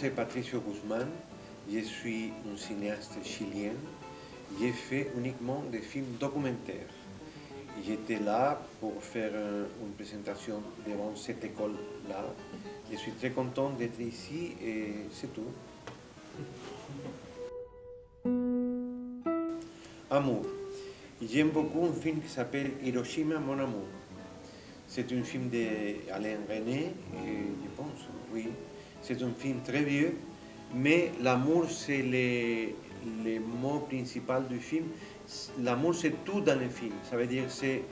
c'est Patricio Guzmán, je suis un cinéaste chilien, j'ai fait uniquement des films documentaires. J'étais là pour faire une présentation devant cette école-là. Je suis très content d'être ici et c'est tout. Amour. J'aime beaucoup un film qui s'appelle Hiroshima, mon amour. C'est un film d'Alain René, je pense, oui. C'est un film très vieux, mais l'amour, c'est le mot principal du film. L'amour, c'est tout dans le film. Ça veut dire c'est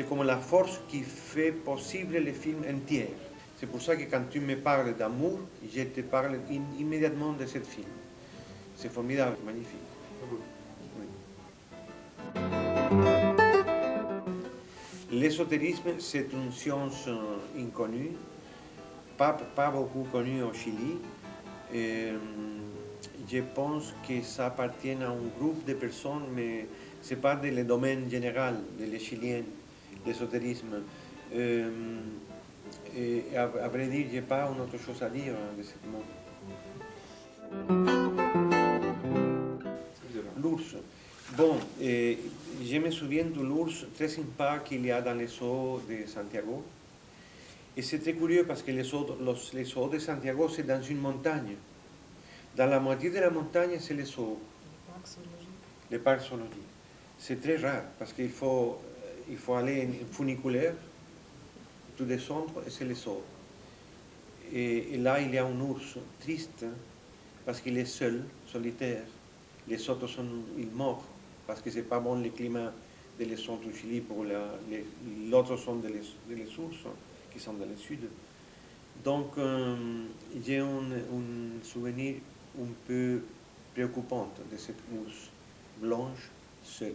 comme la force qui fait possible le film entier. C'est pour ça que quand tu me parles d'amour, je te parle immédiatement de ce film. C'est formidable, magnifique. L'ésotérisme, c'est une science inconnue, pas beaucoup connue au Chili. Je pense que ça appartient à un groupe de personnes, mais ce n'est pas dans le domaine général des Chiliens, l'ésotérisme. À vrai dire, je n'ai pas une autre chose à dire de ce mot. L'ours. Bon, je me souviens de l'ours très sympa qu'il y a dans les eaux de Santiago. Et c'est très curieux parce que les eaux de Santiago, c'est dans une montagne. Dans la moitié de la montagne, c'est les eaux. Le parc zoologique. C'est très rare parce qu'il faut aller en funiculaire, tout descendre et c'est les eaux. Et là, il y a un ours triste parce qu'il est seul, solitaire. Les autres sont morts parce que ce n'est pas bon le climat de l'est du Chili pour l'autre sont des ours qui sont dans le sud. Donc, j'ai un souvenir un peu préoccupant de cette ours blanche seule.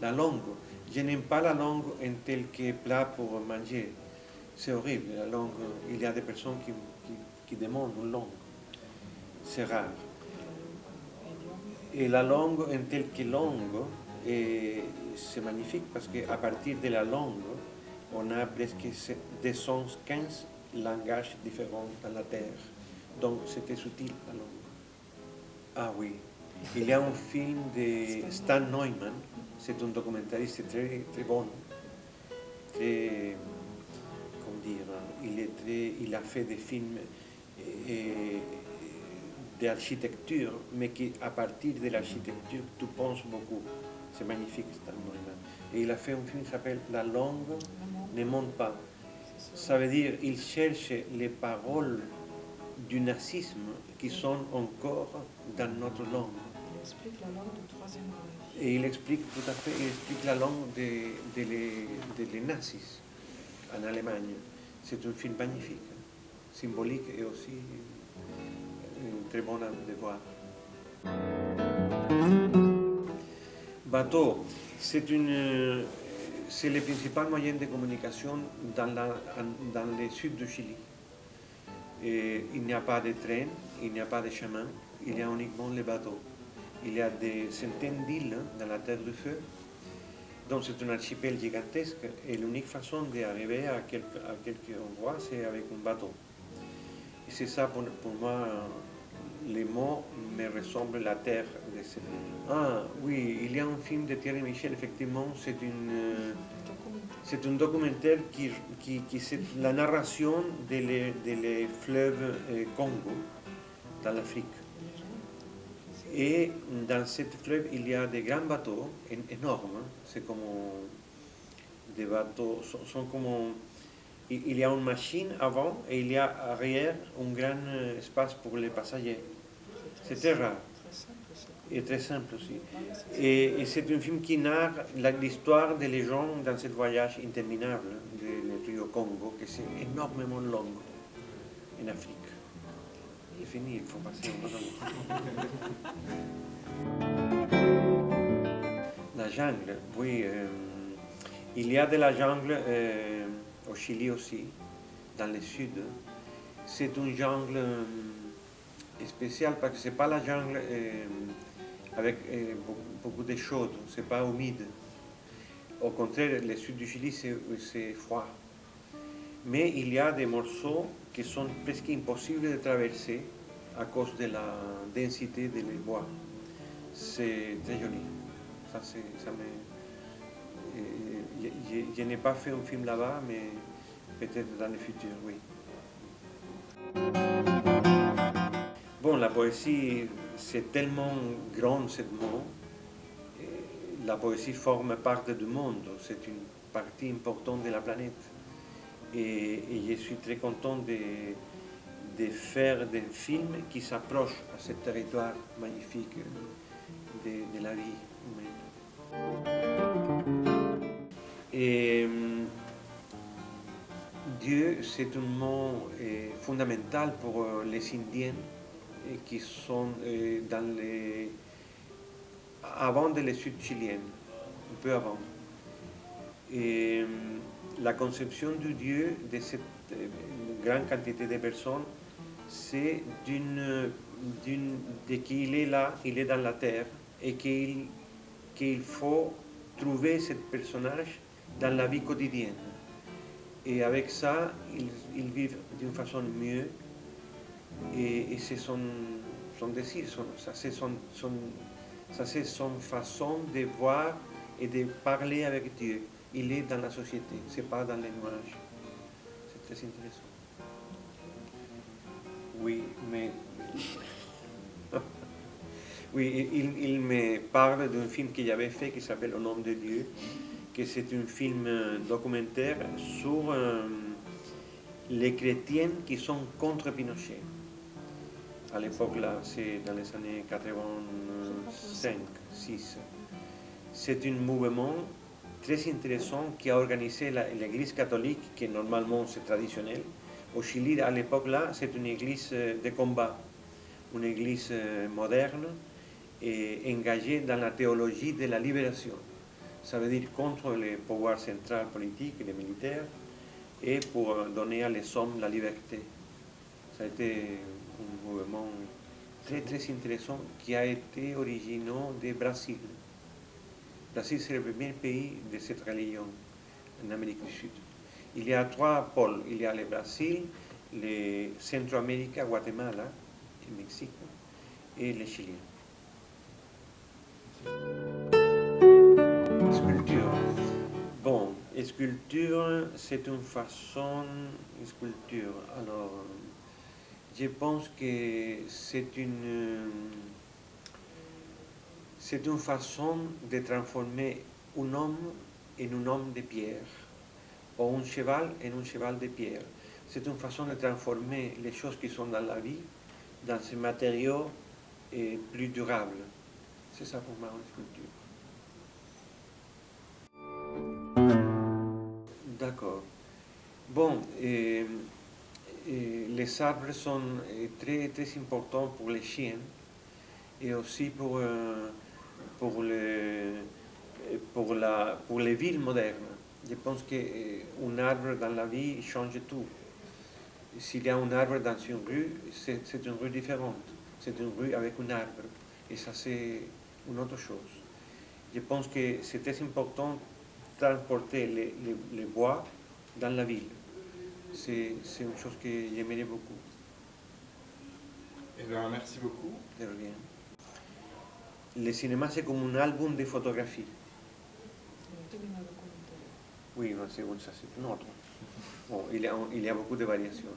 La langue. Je n'aime pas la langue en tel que plat pour manger. C'est horrible, la langue. Il y a des personnes qui demandent une langue. C'est rare. Et la langue en telle que langue, c'est magnifique parce qu'à partir de la langue, on a presque 215 langages différents dans la Terre. Donc c'était subtil la langue. Ah oui. Il y a un film de Stan Neumann, c'est un documentariste très, très bon, très, comment dire, il a fait des films d'architecture, mais qu'à partir de l'architecture, tu penses beaucoup. C'est magnifique, Stan Neumann. Et il a fait un film qui s'appelle La langue ne monte pas. Ça veut dire qu'il cherche les paroles du nazisme qui sont encore dans notre langue. Il explique la langue du Troisième Reich. Et il explique tout à fait, il explique la langue des nazis en Allemagne. C'est un film magnifique, symbolique et aussi très bon à voir. Bateau, c'est le principal moyen de communication dans le sud du Chili. Il n'y a pas de train, il n'y a pas de chemin, il y a uniquement les bateaux. Il y a des centaines d'îles dans la Terre du Feu, donc c'est un archipel gigantesque et l'unique façon d'arriver à quelques endroits, c'est avec un bateau. Et c'est ça pour moi, les mots me ressemblent à la Terre. Ah oui, il y a un film de Thierry Michel, effectivement, c'est un documentaire qui c'est la narration des fleuves Congo dans l'Afrique. Et dans cette fleuve, il y a des grands bateaux énormes. C'est comme des bateaux, il y a une machine avant et il y a arrière un grand espace pour les passagers. C'est très rare. Et très simple aussi. Et c'est un film qui narre l'histoire des gens dans ce voyage interminable du Rio Congo, qui c'est énormément long en Afrique. C'est fini, il faut passer au La jungle, oui. Il y a de la jungle au Chili aussi, dans le sud. C'est une jungle spéciale parce que ce n'est pas la jungle avec beaucoup de chaude, ce n'est pas humide. Au contraire, le sud du Chili, c'est froid. Mais il y a des morceaux qui sont presque impossibles de traverser à cause de la densité des bois. C'est très joli. Ça me... Je n'ai pas fait un film là-bas, mais peut-être dans le futur, oui. Bon, la poésie, c'est tellement grand ce mot. La poésie forme partie du monde, c'est une partie importante de la planète. Et je suis très content de faire des films qui s'approchent à ce territoire magnifique de la vie humaine. Et Dieu, c'est un mot fondamental pour les Indiens qui sont avant les Sud chiliennes, un peu avant. Et la conception du Dieu de cette grande quantité de personnes, c'est qu'il est là, il est dans la terre, et qu'il faut trouver ce personnage dans la vie quotidienne. Et avec ça, ils vivent d'une façon mieux, et c'est son désir, c'est son façon de voir et de parler avec Dieu. Il est dans la société, c'est pas dans les nuages. C'est très intéressant. Oui, mais... oui, il me parle d'un film que j'avais fait qui s'appelle Au nom de Dieu, que c'est un film documentaire sur les chrétiens qui sont contre Pinochet. À l'époque, là, c'est dans les années 85-6. C'est un mouvement très intéressant qui a organisé l'Église catholique, qui normalement c'est traditionnel. Au Chili, à l'époque, là, c'est une église de combat, une église moderne et engagée dans la théologie de la libération. Ça veut dire contre les pouvoirs centraux politiques et les militaires et pour donner à les hommes la liberté. Ça a été un mouvement très très intéressant qui a été original du Brésil. Le Brésil, c'est le premier pays de cette religion en Amérique du Sud. Il y a 3 pôles. Il y a le Brésil, le Centro-Amérique, Guatemala, le Mexique et le Chili. Sculpture. Bon, sculpture, c'est une façon... Sculpture, alors... Je pense que c'est une façon de transformer un homme en un homme de pierre, ou un cheval en un cheval de pierre. C'est une façon de transformer les choses qui sont dans la vie dans ces matériaux plus durables. C'est ça pour moi, une sculpture. D'accord. Bon, les arbres sont très, très importants pour les chiens et aussi pour les villes modernes. Je pense qu'un arbre dans la vie change tout. S'il y a un arbre dans une rue, c'est une rue différente. C'est une rue avec un arbre. Et ça, c'est une autre chose. Je pense que c'est très important de transporter les bois dans la ville. C'est une chose que j'aimerais beaucoup. Eh bien, merci beaucoup. De rien. Le cinéma, c'est comme un album de photographies. Oui, c'est un autre. Bon, il y a beaucoup de variations.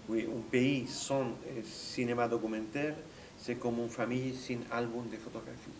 Oui, un pays sans cinéma documentaire, c'est comme une famille sans album de photographies.